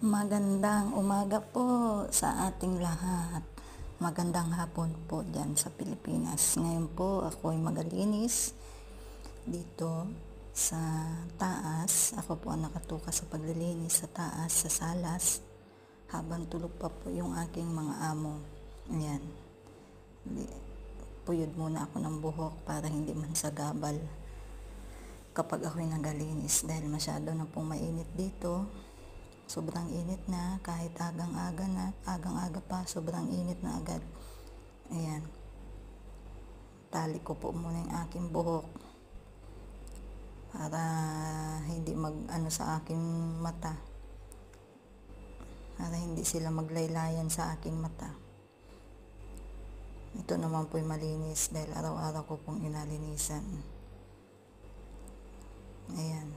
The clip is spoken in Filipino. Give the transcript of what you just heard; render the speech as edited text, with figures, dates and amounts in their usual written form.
Magandang umaga po sa ating lahat. Magandang hapon po dyan sa Pilipinas. Ngayon po ako ay magalinis dito sa taas. Ako po ang nakatuka sa paglilinis sa taas, sa salas, habang tulog pa po yung aking mga amo. Ayan. Puyod muna ako ng buhok para hindi man sagabal kapag ako'y nagalinis dahil masyado na pong mainit dito. Sobrang init na, kahit agang-aga pa, sobrang init na agad. Ayan. Tali ko po muna yung aking buhok para hindi sa aking mata. Para hindi sila maglaylayan sa aking mata. Ito naman po'y malinis dahil araw-araw ko pong inalinisan. Ayan.